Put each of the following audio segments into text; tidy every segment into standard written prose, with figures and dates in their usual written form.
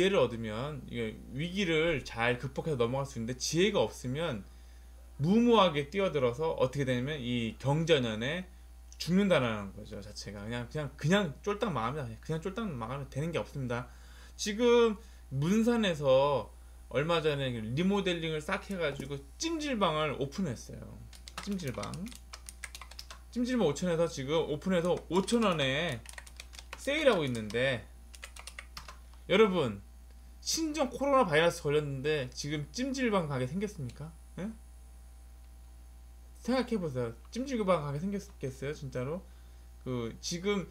지혜를 얻으면 이게 위기를 잘 극복해서 넘어갈 수 있는데, 지혜가 없으면 무모하게 뛰어들어서 어떻게 되냐면 이 경전연에 죽는다라는 거죠. 자체가 그냥 쫄딱 망합니다. 그냥 쫄딱 망하면 되는 게 없습니다. 지금 문산에서 얼마 전에 리모델링을 싹 해가지고 찜질방을 오픈했어요. 찜질방 5천에서 지금 오픈해서 5천원에 세일하고 있는데, 여러분 신종 코로나 바이러스 걸렸는데 지금 찜질방 가게 생겼습니까? 예? 생각해보세요. 찜질방 가게 생겼겠어요? 진짜로? 지금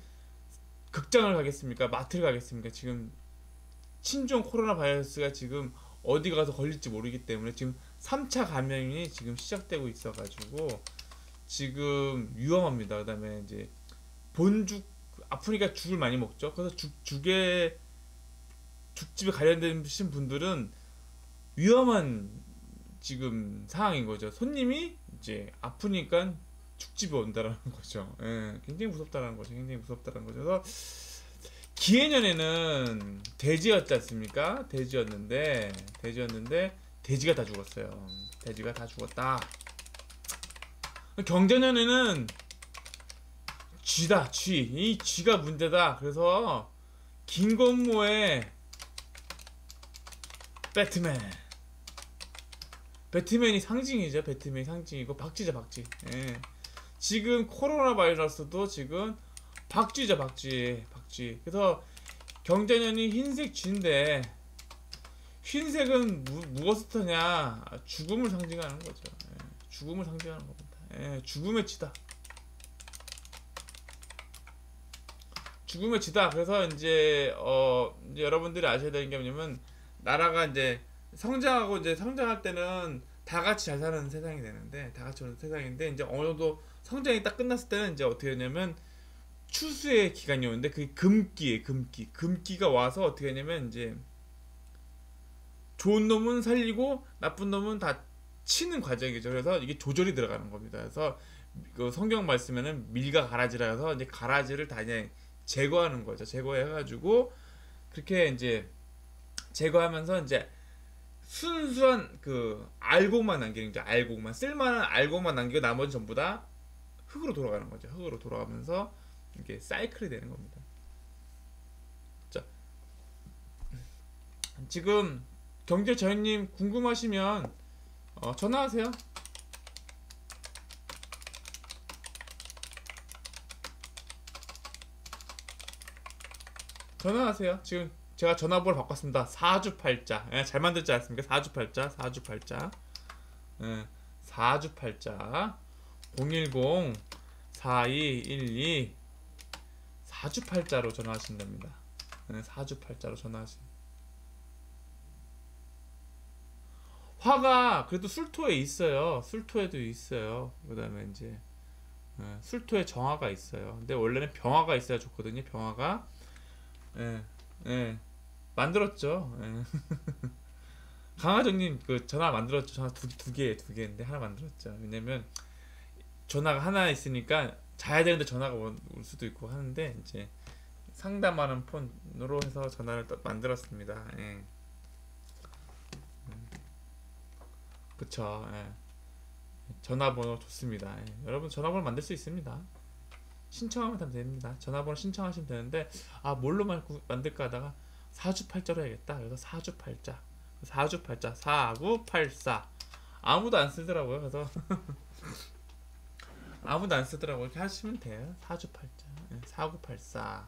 극장을 가겠습니까? 마트를 가겠습니까? 지금 신종 코로나 바이러스가 지금 어디 가서 걸릴지 모르기 때문에 지금 3차 감염이 지금 시작되고 있어가지고 지금 위험합니다. 그 다음에 이제 본죽, 아프니까 죽을 많이 먹죠. 그래서 죽집에 관련되신 분들은 위험한 지금 상황인 거죠. 손님이 이제 아프니까 죽집에 온다라는 거죠. 예, 굉장히 무섭다라는 거죠. 그래서 기해년에는 돼지였지 않습니까? 돼지였는데 돼지가 다 죽었어요. 돼지가 다 죽었다. 경자년에는 쥐다. 이 쥐가 문제다. 그래서 김건모의 배트맨이 상징이죠. 배트맨이 상징이고 박쥐죠. 박쥐. 예. 지금 코로나 바이러스도 지금 박쥐죠. 박쥐. 그래서 경자년이 흰색 쥐인데, 흰색은 무엇을 터냐? 죽음을 상징하는 거죠. 예. 죽음을 상징하는 겁니다. 예. 죽음의 쥐다. 그래서 이제 여러분들이 아셔야 되는 게 뭐냐면, 나라가 이제 성장할 때는 다 같이 잘 사는 세상이 되는데, 다 같이 오는 세상인데, 이제 어느 정도 성장이 딱 끝났을 때는 이제 어떻게 되냐면 추수의 기간이 오는데, 그게 금기가 와서 어떻게 하냐면 이제 좋은 놈은 살리고 나쁜 놈은 다 치는 과정이죠. 그래서 이게 조절이 들어가는 겁니다. 그래서 그 성경 말씀에는 밀과 가라지라 해서 이제 가라지를 다 그냥 제거하는 거죠. 제거해가지고 그렇게 이제 제거하면서 이제 순수한 알곡만 남기는 거죠. 쓸만한 알곡만 남기고 나머지 전부 다 흙으로 돌아가는 거죠. 흙으로 돌아가면서 이게 사이클이 되는 겁니다. 자, 지금 경제저희님 궁금하시면 전화하세요. 지금 제가 전화번호 바꿨습니다. 사주팔자. 예, 잘 만들지 않습니까? 사주팔자. 예, 사주팔자. 010-4212 사주팔자로 전화하신답니다. 예, 사주팔자로 전화하시면. 화가 그래도 술토에 있어요. 술토에도 있어요. 그 다음에 이제 술토에 정화가 있어요. 근데 원래는 병화가 있어야 좋거든요. 병화가. 예. 만들었죠. 예. 강하정님 전화 만들었죠. 전화 두 개인데 하나 만들었죠. 왜냐면 전화가 하나 있으니까 자야 되는데 전화가 올 수도 있고 하는데, 이제 상담하는 폰으로 해서 전화를 만들었습니다. 예. 그쵸. 예. 전화번호 좋습니다. 예. 여러분 전화번호 만들 수 있습니다. 신청하면 됩니다. 전화번호 신청하시면 되는데, 뭘로 만들까 하다가 사주팔자로 해야겠다. 그래서 사주팔자 4984 아무도 안 쓰더라고요. 그래서 아무도 안 쓰더라고요. 이렇게 하시면 돼요. 사주팔자 4984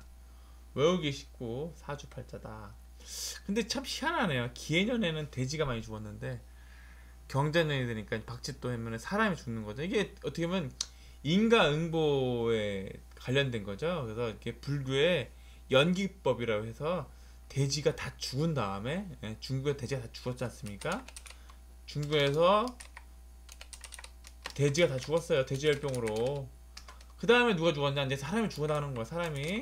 외우기 쉽고 사주팔자다. 근데 참 희한하네요. 기해년에는 돼지가 많이 죽었는데 경자년이 되니까 박쥐 때문에 사람이 죽는 거죠. 이게 어떻게 보면 인과응보에 관련된 거죠. 그래서 이렇게 불교의 연기법이라고 해서 돼지가 다 죽은 다음에, 중국에 돼지가 다 죽었지 않습니까? 중국에서 돼지가 다 죽었어요. 돼지열병으로. 그 다음에 누가 죽었냐? 이제 사람이 죽어나가는 거야. 사람이.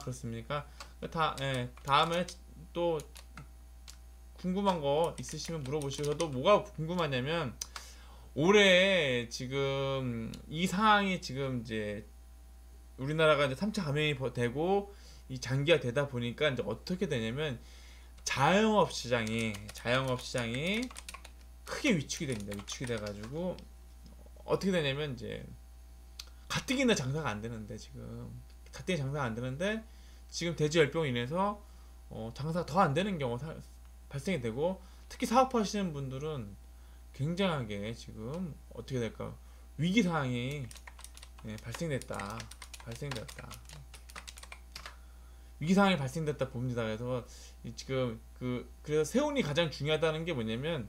그렇습니까? 다음에 또 궁금한 거 있으시면 물어보시고, 저도 뭐가 궁금하냐면, 올해 지금 이 상황이 지금 이제 우리나라가 이제 3차 감염이 되고 이 장기화 되다 보니까 이제 어떻게 되냐면, 자영업 시장이 크게 위축이 됩니다. 위축이 돼가지고 어떻게 되냐면 이제 가뜩이나 장사가 안 되는데 지금 대지 열병으로 인해서 장사가 더 안 되는 경우가 발생이 되고, 특히 사업하시는 분들은 굉장하게 지금 어떻게 될까, 위기 상황이 발생됐다. 위기 상황이 발생됐다 봅니다. 그래서 지금 그래서 세운이 가장 중요하다는 게 뭐냐면,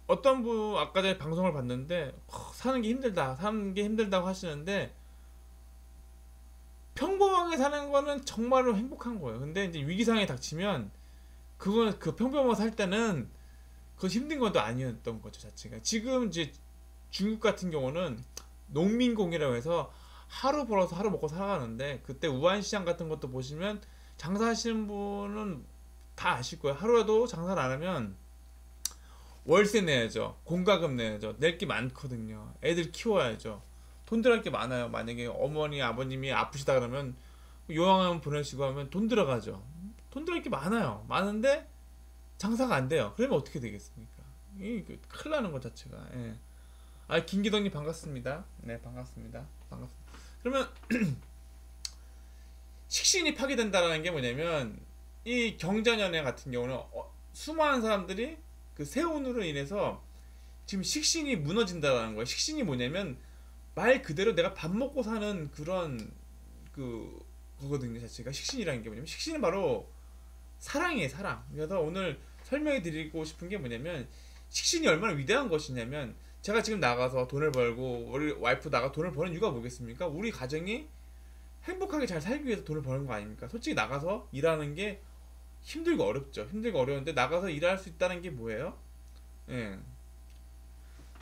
어떤 분 아까 전에 방송을 봤는데 사는 게 힘들다고 하시는데, 평범하게 사는 거는 정말로 행복한 거예요. 근데 이제 위기 상황이 닥치면 그 평범하게 살 때는 그거 힘든 것도 아니었던 거죠, 자체가. 지금 이제 중국 같은 경우는 농민공이라고 해서 하루 벌어서 하루 먹고 살아가는데, 그때 우한시장 같은 것도 보시면 장사하시는 분은 다 아실 거예요. 하루라도 장사를 안 하면 월세 내야죠, 공과금 내야죠, 낼 게 많거든요. 애들 키워야죠, 돈 들어갈 게 많아요. 만약에 어머니 아버님이 아프시다 그러면 요양원 보내시고 하면 돈 들어가죠. 돈 들어갈 게 많은데 장사가 안 돼요. 그러면 어떻게 되겠습니까? 큰일 나는 것 자체가. 예. 김기덕님 반갑습니다. 네, 반갑습니다. 그러면 식신이 파괴된다라는 게 뭐냐면, 이 경자년에 같은 경우는 수많은 사람들이 그 세운으로 인해서 지금 식신이 무너진다라는 거예요. 식신이 뭐냐면 말 그대로 내가 밥 먹고 사는 그런 거거든요, 자체가. 식신이라는 게 뭐냐면, 식신은 바로 사랑이에요, 사랑. 그래서 오늘 설명해 드리고 싶은 게 뭐냐면, 식신이 얼마나 위대한 것이냐면, 제가 지금 나가서 돈을 벌고 우리 와이프 나가 돈을 버는 이유가 뭐겠습니까? 우리 가정이 행복하게 잘 살기 위해서 돈을 버는 거 아닙니까? 솔직히 나가서 일하는 게 힘들고 어렵죠. 힘들고 어려운데 나가서 일할 수 있다는 게 뭐예요? 예.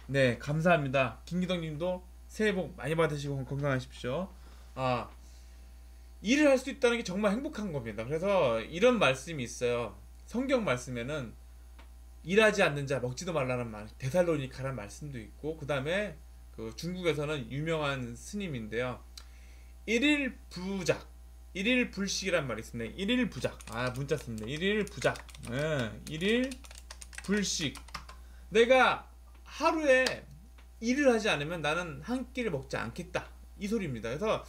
네, 감사합니다. 김기덕님도 새해 복 많이 받으시고 건강하십시오. 일을 할 수 있다는 게 정말 행복한 겁니다. 그래서 이런 말씀이 있어요. 성경 말씀에는 일하지 않는 자 먹지도 말라는 말, 데살로니카라는 말씀도 있고, 그 다음에 중국에서는 유명한 스님인데요, 일일 부작, 일일 불식이란 말이 있습니다. 일일 부작, 문자 씁니다. 일일 부작, 일일 불식. 내가 하루에 일을 하지 않으면 나는 한 끼를 먹지 않겠다, 이 소리입니다. 그래서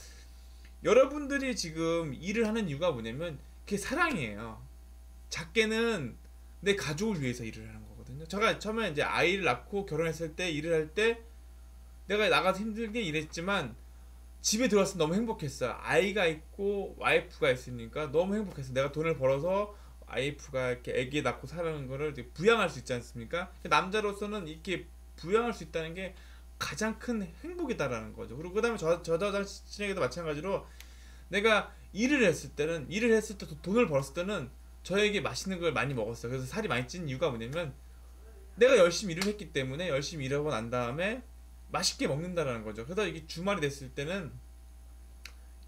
여러분들이 지금 일을 하는 이유가 뭐냐면 그게 사랑이에요. 작게는 내 가족을 위해서 일을 하는 거거든요. 제가 처음에 이제 아이를 낳고 결혼했을 때 일을 할 때 내가 나가서 힘들게 일했지만 집에 들어와서 너무 행복했어요. 아이가 있고 와이프가 있으니까 너무 행복했어요. 내가 돈을 벌어서 와이프가 이렇게 아기 낳고 사는 거를 부양할 수 있지 않습니까? 남자로서는 이렇게 부양할 수 있다는 게 가장 큰 행복이다라는 거죠. 그리고 그 다음에 저 자신에게도 마찬가지로, 내가 일을 했을 때 돈을 벌었을 때는 저에게 맛있는 걸 많이 먹었어요. 그래서 살이 많이 찐 이유가 뭐냐면, 내가 열심히 일을 했기 때문에 열심히 일하고 난 다음에 맛있게 먹는다라는 거죠. 그래서 이게 주말이 됐을 때는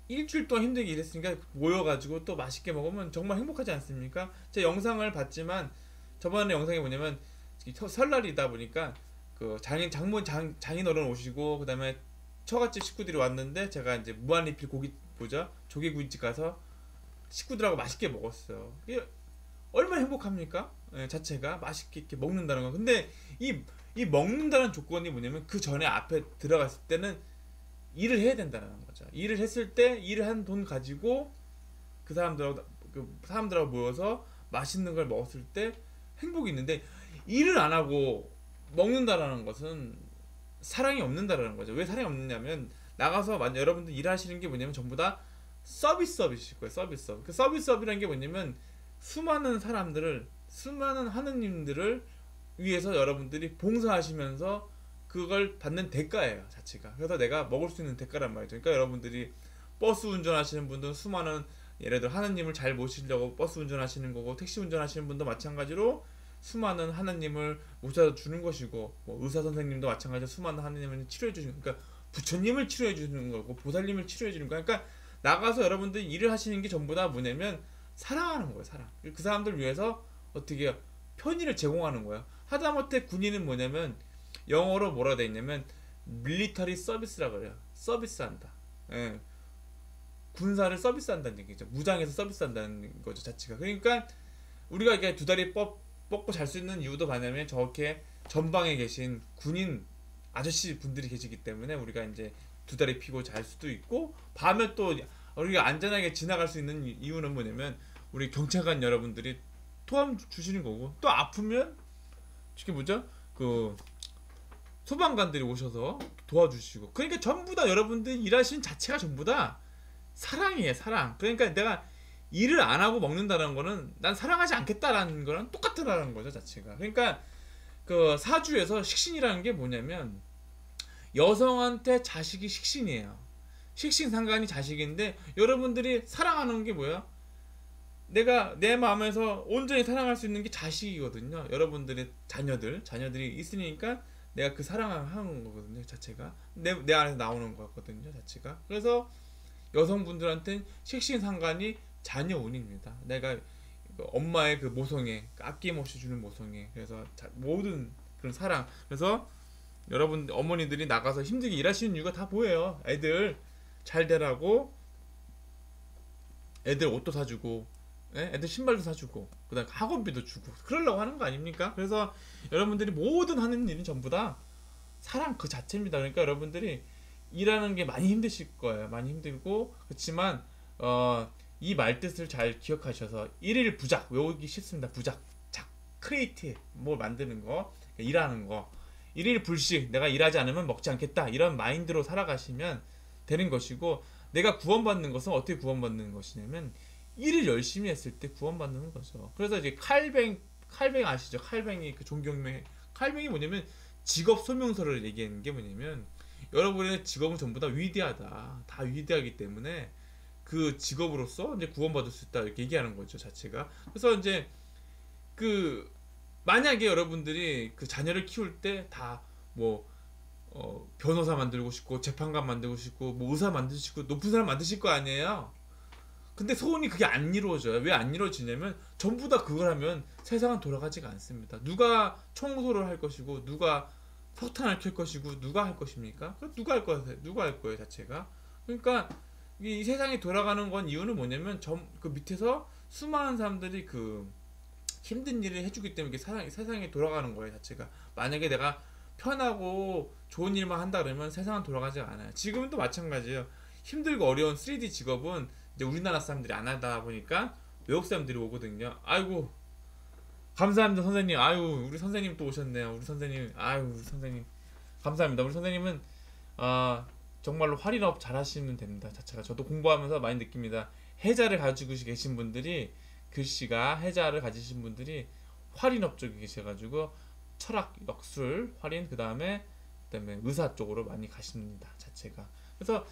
일주일 동안 힘들게 일했으니까 모여가지고 또 맛있게 먹으면 정말 행복하지 않습니까? 제 영상을 봤지만 저번에 영상이 뭐냐면, 설날이다 보니까 장인어른 오시고, 그 다음에 처갓집 식구들이 왔는데, 제가 이제 무한리필 조개구이집 가서 식구들하고 맛있게 먹었어요. 이게 얼마나 행복합니까? 자체가 맛있게 이렇게 먹는다는 거. 근데 이 먹는다는 조건이 뭐냐면, 그 전에 앞에 들어갔을 때는 일을 해야 된다는 거죠. 일을 했을 때 일을 한 돈 가지고 그 사람들하고 모여서 맛있는 걸 먹었을 때 행복이 있는데, 일을 안 하고 먹는다라는 것은 사랑이 없는다라는 거죠. 왜 사랑이 없느냐면, 나가서 여러분들 일하시는 게 뭐냐면 전부 다 서비스업이실 거예요. 서비스업. 그 서비스업이라는 게 뭐냐면, 수많은 하느님들을 위해서 여러분들이 봉사하시면서 그걸 받는 대가예요, 자체가. 그래서 내가 먹을 수 있는 대가란 말이죠. 그러니까 여러분들이 버스 운전하시는 분들은 수많은, 예를 들어 하느님을 잘 모시려고 버스 운전하시는 거고, 택시 운전하시는 분도 마찬가지로 수많은 하느님을 모셔다 주는 것이고, 의사 선생님도 마찬가지로 수많은 하느님을 치료해 주시는, 그러니까 부처님을 치료해 주는 거고, 보살님을 치료해 주는 거야. 그러니까 나가서 여러분들이 일을 하시는 게 전부 다 뭐냐면 사랑하는 거예요, 사랑. 그 사람들 위해서 어떻게 편의를 제공하는 거야. 하다못해 군인은 뭐냐면, 영어로 뭐라 돼 있냐면 밀리터리 서비스라고 그래요. 서비스한다. 예. 군사를 서비스한다는 얘기죠. 무장해서 서비스한다는 거죠 자체가. 그러니까 우리가 이게 두 다리 뻗고 잘 수 있는 이유도 뭐냐면 저렇게 전방에 계신 군인 아저씨 분들이 계시기 때문에 우리가 이제 두 다리 피고 잘 수도 있고, 밤에 또 우리가 안전하게 지나갈 수 있는 이유는 뭐냐면 우리 경찰관 여러분들이 도움 주시는 거고, 또 아프면 이게 뭐죠? 그 소방관들이 오셔서 도와주시고, 그러니까 전부 다 여러분들이 일하시는 자체가 전부 다 사랑이에요, 사랑. 그러니까 내가 일을 안 하고 먹는다는 거는 난 사랑하지 않겠다라는 거랑 똑같다라는 거죠 자체가. 그러니까 그 사주에서 식신이라는 게 뭐냐면 여성한테 자식이 식신이에요. 식신상간이 자식인데 여러분들이 사랑하는 게 뭐야? 내가 내 마음에서 온전히 사랑할 수 있는 게 자식이거든요. 여러분들의 자녀들이 있으니까 내가 그 사랑을 하는 거거든요 자체가. 내 안에서 나오는 거거든요 자체가. 그래서 여성분들한테는 식신상간이 자녀운입니다. 내가 엄마의 그 모성애, 아낌없이 주는 모성애, 그래서 모든 그런 사랑. 그래서 여러분 어머니들이 나가서 힘들게 일하시는 이유가 다 뭐예요? 애들 잘 되라고, 애들 옷도 사주고, 애들 신발도 사주고, 그다음 학원비도 주고 그러려고 하는 거 아닙니까? 그래서 여러분들이 모든 하는 일은 전부 다 사랑 그 자체입니다. 그러니까 여러분들이 일하는 게 많이 힘드실 거예요. 많이 힘들고, 그렇지만 이 말뜻을 잘 기억하셔서 일일 부작 외우기 쉽습니다. 부작, 크리에이티브 뭘 만드는 거, 일하는 거. 일일 불식, 내가 일하지 않으면 먹지 않겠다, 이런 마인드로 살아가시면 되는 것이고, 내가 구원받는 것은 어떻게 구원받는 것이냐면 일을 열심히 했을 때 구원받는 거죠. 그래서 이제 칼뱅 아시죠? 칼뱅이 그 존경명, 칼뱅이 뭐냐면 직업 소명서를 얘기하는 게 뭐냐면 여러분의 직업은 전부 다 위대하다, 다 위대하기 때문에 그 직업으로서 이제 구원받을 수 있다, 이렇게 얘기하는 거죠 자체가. 그래서 이제 그 만약에 여러분들이 그 자녀를 키울 때 다 뭐 변호사 만들고 싶고, 재판관 만들고 싶고, 뭐 의사 만들고 싶고, 높은 사람 만드실 거 아니에요. 근데 소원이 그게 안 이루어져요. 왜 안 이루어지냐면 전부 다 그걸 하면 세상은 돌아가지가 않습니다. 누가 청소를 할 것이고, 누가 석탄을 켤 것이고, 누가 할 것입니까? 누가 할 거예요? 누가 할 거예요 자체가. 그러니까 이 세상이 돌아가는 건 이유는 뭐냐면 그 밑에서 수많은 사람들이 그 힘든 일을 해주기 때문에 세상이 돌아가는 거예요 자체가. 만약에 내가 편하고 좋은 일만 한다 그러면 세상은 돌아가지 않아요. 지금은 또 마찬가지예요. 힘들고 어려운 3D 직업은 이제 우리나라 사람들이 안 하다 보니까 외국 사람들이 오거든요. 아이고 감사합니다 선생님. 아유 우리 선생님 또 오셨네요. 우리 선생님, 아유 우리 선생님 감사합니다. 우리 선생님은 정말로 활인업 잘 하시면 됩니다 자체가. 저도 공부하면서 많이 느낍니다. 해자를 가지고 계신 분들이, 글씨가 해자를 가지신 분들이 활인업 쪽에 계셔가지고 철학, 역술, 활인, 그 다음에 의사 쪽으로 많이 가십니다 자체가. 그래서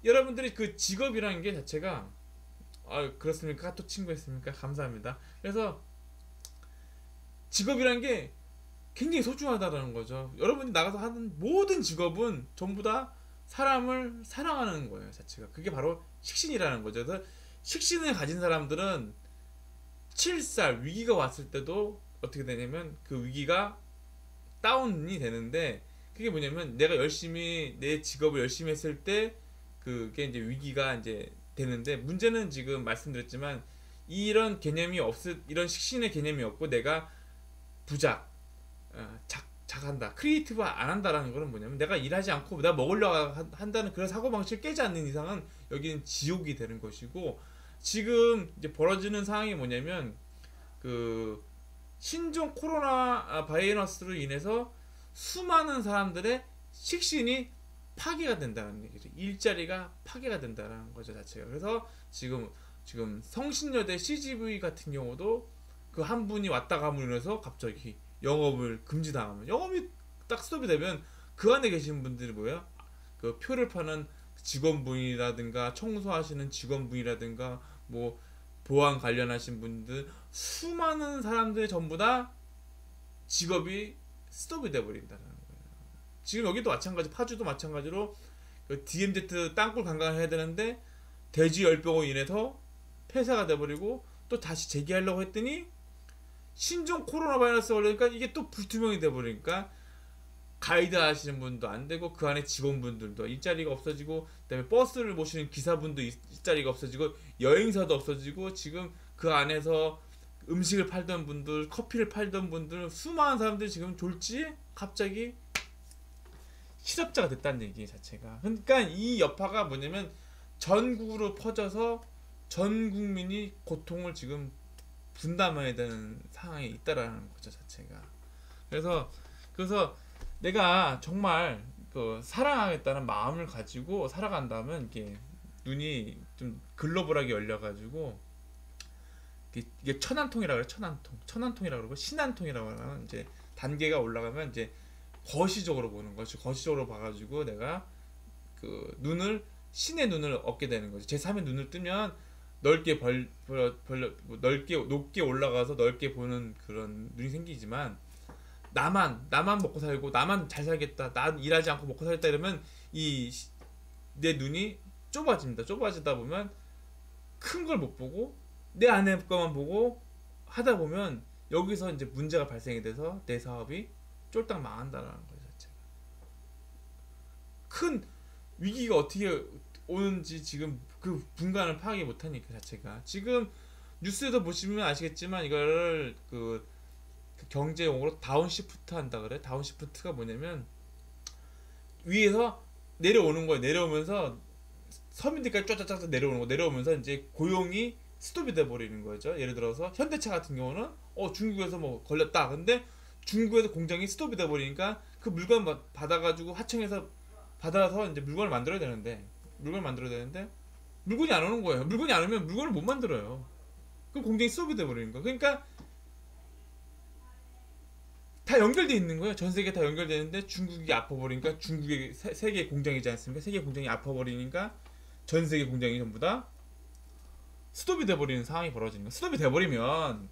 여러분들이 그 직업이라는 게 자체가, 그렇습니까? 또 친구 있습니까? 감사합니다. 그래서 직업이라는 게 굉장히 소중하다는 거죠. 여러분이 나가서 하는 모든 직업은 전부 다 사람을 사랑하는 거예요 자체가. 그게 바로 식신이라는 거죠. 그래서 식신을 가진 사람들은 7살 위기가 왔을 때도 어떻게 되냐면 그 위기가 다운이 되는데, 그게 뭐냐면 내가 열심히 내 직업을 열심히 했을 때 그게 이제 위기가 이제 되는데, 문제는 지금 말씀드렸지만 이런 개념이 이런 식신의 개념이 없고 내가 부작, 작한다, 크리에이티브 안 한다라는 거는 뭐냐면 내가 일하지 않고 내가 먹으려고 한다는 그런 사고방식을 깨지 않는 이상은 여기는 지옥이 되는 것이고, 지금 이제 벌어지는 상황이 뭐냐면 그 신종 코로나 바이러스로 인해서 수많은 사람들의 식신이 파괴가 된다는 얘기죠. 일자리가 파괴가 된다는 거죠 자체가. 그래서 지금 성신여대 CGV 같은 경우도 그 한 분이 왔다 감으로 인해서 갑자기 영업을 금지당하면, 영업이 딱 스톱이 되면 그 안에 계신 분들이 뭐예요? 그 표를 파는 직원분이라든가 청소하시는 직원분이라든가 뭐 보안 관련하신 분들, 수많은 사람들이 전부 다 직업이 스톱이 돼버린다는 거예요. 지금 여기도 마찬가지, 파주도 마찬가지로 그 DMZ 땅굴 관광을 해야 되는데 대지열병으로 인해서 폐쇄가 돼버리고, 또 다시 재개하려고 했더니 신종 코로나 바이러스 걸리니까 이게 또 불투명이 돼버리니까 가이드 하시는 분도 안 되고 그 안에 직원분들도 일자리가 없어지고 그다음에 버스를 모시는 기사분도 일자리가 없어지고 여행사도 없어지고 지금 그 안에서 음식을 팔던 분들, 커피를 팔던 분들 수많은 사람들이 지금 졸지 갑자기 실업자가 됐다는 얘기 자체가. 그러니까 이 여파가 뭐냐면 전국으로 퍼져서 전 국민이 고통을 지금 분담해야 되는 상황에 있다라는 거죠 자체가. 그래서 내가 정말 그 사랑하겠다는 마음을 가지고 살아간다면 이게 눈이 좀 글로벌하게 열려가지고 이게 천안통이라고 그래. 천안통이라고 그러고 신안통이라고 하면 이제 단계가 올라가면 이제 거시적으로 보는 거죠. 거시적으로 봐가지고 내가 그 눈을 신의 눈을 얻게 되는 거죠. 제3의 눈을 뜨면 넓게 넓게 높게 올라가서 넓게 보는 그런 눈이 생기지만 나만 먹고 살고 나만 잘 살겠다. 난 일하지 않고 먹고 살겠다 이러면 이 내 눈이 좁아집니다. 좁아지다 보면 큰 걸 못 보고 내 안에 것만 보고 하다 보면 여기서 이제 문제가 발생이 돼서 내 사업이 쫄딱 망한다는 거죠 자체가. 큰 위기가 어떻게 오는지 지금 그 분간을 파악이 못하니까 자체가. 지금 뉴스에도 보시면 아시겠지만 이거를 그 경제 용어로 다운시프트 한다 그래. 다운시프트가 뭐냐면 위에서 내려오는 거예요. 내려오면서 서민들까지 쫙쫙쫙 내려오는 거. 내려오면서 이제 고용이 스톱이 돼 버리는 거죠. 예를 들어서 현대차 같은 경우는 중국에서 뭐 걸렸다. 근데 중국에서 공장이 스톱이 돼 버리니까 그 물건 받아가지고 하청에서 받아서 이제 물건을 만들어야 되는데 물건이 안 오는 거예요. 물건이 안 오면 물건을 못 만들어요. 그 공장이 스톱이 돼 버리는 거예요. 그러니까 다 연결돼 있는 거예요. 전 세계 다 연결되는데 중국이 아파버리니까 중국의 세계 공장이지 않습니까? 세계 공장이 아파버리니까 전 세계 공장이 전부 다 스톱이 돼버리는 상황이 벌어지는 거예요. 스톱이 돼버리면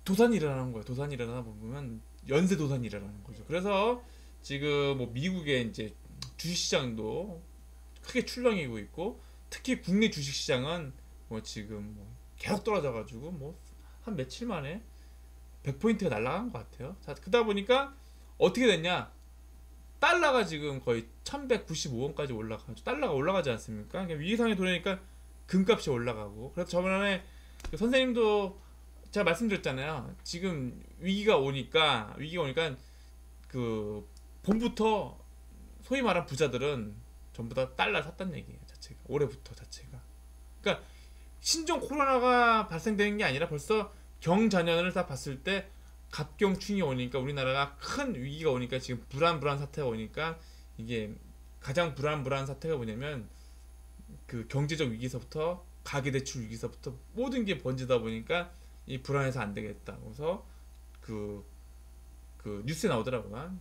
도산이 일어나는 거예요. 도산이 일어나다 보면 연쇄 도산이 일어나는 거죠. 그래서 지금 뭐 미국의 이제 주식시장도 크게 출렁이고 있고 특히 국내 주식시장은 뭐 지금 뭐 계속 떨어져가지고 뭐 한 며칠 만에 100포인트가 날아간 것 같아요. 자, 그러다 보니까 어떻게 됐냐? 달러가 지금 거의 1195원까지 올라가죠. 달러가 올라가지 않습니까? 그러니까 위기상에 돌아니까 금값이 올라가고. 그래서 저번에 그 선생님도 제가 말씀드렸잖아요. 지금 위기가 오니까 그 봄부터 소위 말하는 부자들은 전부 다 달러 샀다는 얘기예요. 자체가 올해부터 자체가. 그러니까 신종 코로나가 발생되는 게 아니라 벌써 경자년을 다 봤을 때 갑경충이 오니까 우리나라가 큰 위기가 오니까 지금 불안 사태가 오니까 이게 가장 불안 사태가 뭐냐면 그 경제적 위기서부터 가계대출 위기서부터 모든 게 번지다 보니까 이 불안해서 안 되겠다. 그래서 그 뉴스에 나오더라고요.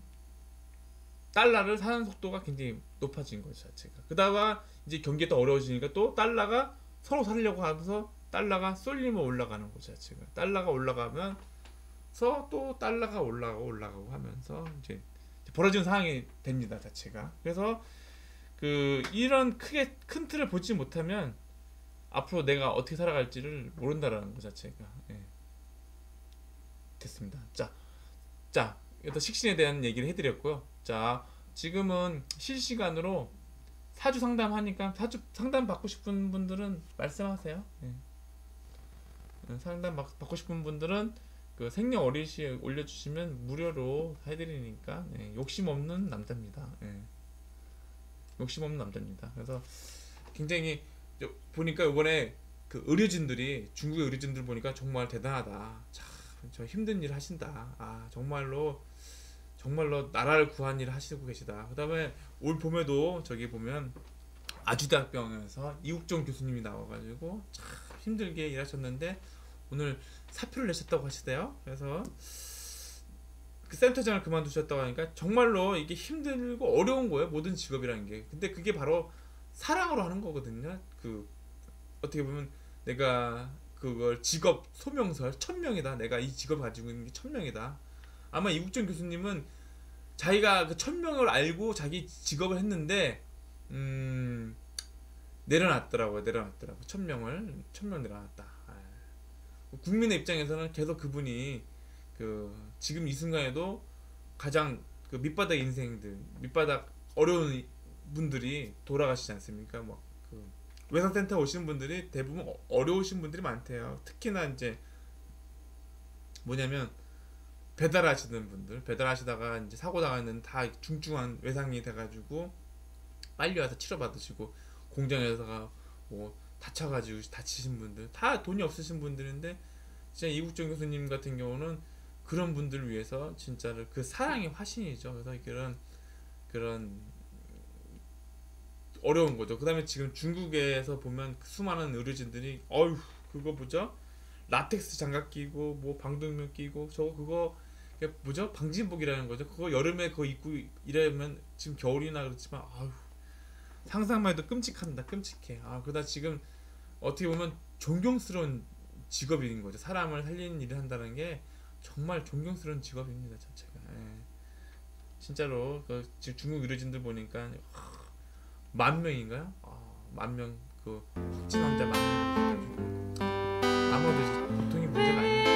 달러를 사는 속도가 굉장히 높아진 거죠 자체가. 그다가 이제 경기가 더 어려워지니까 또 달러가 서로 사려고 하면서 달러가 쏠리면 올라가는 거죠 자체가. 달러가 올라가면서 또 달러가 올라가고 하면서 이제 벌어지는 상황이 됩니다 자체가. 그래서 그 이런 크게 큰 틀을 보지 못하면 앞으로 내가 어떻게 살아갈지를 모른다라는 것 자체가. 예. 됐습니다. 자, 일단 식신에 대한 얘기를 해드렸고요. 자, 지금은 실시간으로 사주 상담하니까 사주 상담 받고 싶은 분들은 말씀하세요. 예. 상담 받고 싶은 분들은 그 생년월일시 올려주시면 무료로 해드리니까. 예. 욕심 없는 남자입니다. 예. 욕심 없는 남자입니다. 그래서 굉장히 보니까 이번에 그 의료진들이 중국의 의료진들 보니까 정말 대단하다. 참, 저 힘든 일 하신다. 아, 정말로 나라를 구한 일을 하시고 계시다. 그 다음에 올 봄에도 저기 보면 아주대학병원에서 이국종 교수님이 나와가지고 참 힘들게 일하셨는데 오늘 사표를 내셨다고 하시대요. 그래서 그 센터장을 그만두셨다고 하니까 정말로 이게 힘들고 어려운 거예요. 모든 직업이라는 게. 근데 그게 바로 사랑으로 하는 거거든요. 그 어떻게 보면 내가 그걸 직업 소명설 1000명이다. 내가 이 직업을 가지고 있는 게 1000명이다. 아마 이국정 교수님은 자기가 그 1000명을 알고 자기 직업을 했는데 내려놨더라고요. 1000명 내려놨다. 국민의 입장에서는 계속 그분이 그 지금 이 순간에도 가장 그 밑바닥 인생들, 밑바닥 어려운 분들이 돌아가시지 않습니까? 그 외상센터 오시는 분들이 대부분 어려우신 분들이 많대요. 특히나 이제 뭐냐면 배달하시는 분들, 배달하시다가 이제 사고 나가는 다 중증한 외상이 돼가지고 빨리 와서 치료받으시고, 공장에서가 뭐 다쳐가지고 다치신 분들, 다 돈이 없으신 분들인데 진짜 이국정 교수님 같은 경우는 그런 분들을 위해서 진짜로 그 사랑의 화신이죠. 그래서 그런 어려운 거죠. 그 다음에 지금 중국에서 보면 수많은 의료진들이 어휴 그거 뭐죠? 라텍스 장갑 끼고 뭐 방독면 끼고 저거 그거 뭐죠? 방진복이라는 거죠. 그거 여름에 그거 입고 이러면 지금 겨울이나 그렇지만 아휴 상상만 해도 끔찍합니다. 끔찍해. 그러다 지금 어떻게 보면 존경스러운 직업인 거죠. 사람을 살리는 일을 한다는 게 정말 존경스러운 직업입니다. 자체가. 예. 진짜로 지금 중국 의료진들 보니까 10,000명인가요? 10,000명 그 확진 환자 10,000명 아무래도 보통이 문제가 아닌 것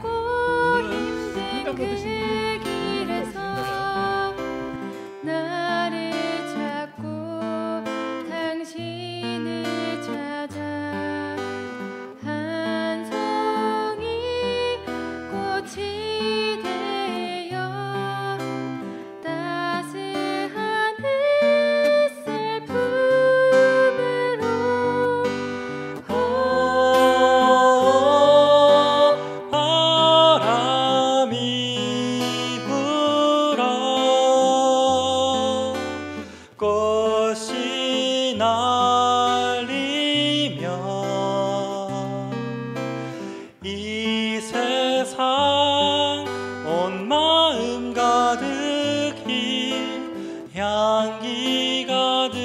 같습니다. 오늘은 상담 받으신 분이 없으신가요? 나를 찾고 당신을 찾아 한 송이 꽃이 되어 따스한 햇살 품으로 바람이 불어 꽃이 날리며 이 세상 온 마음 가득히 향기 가득하네.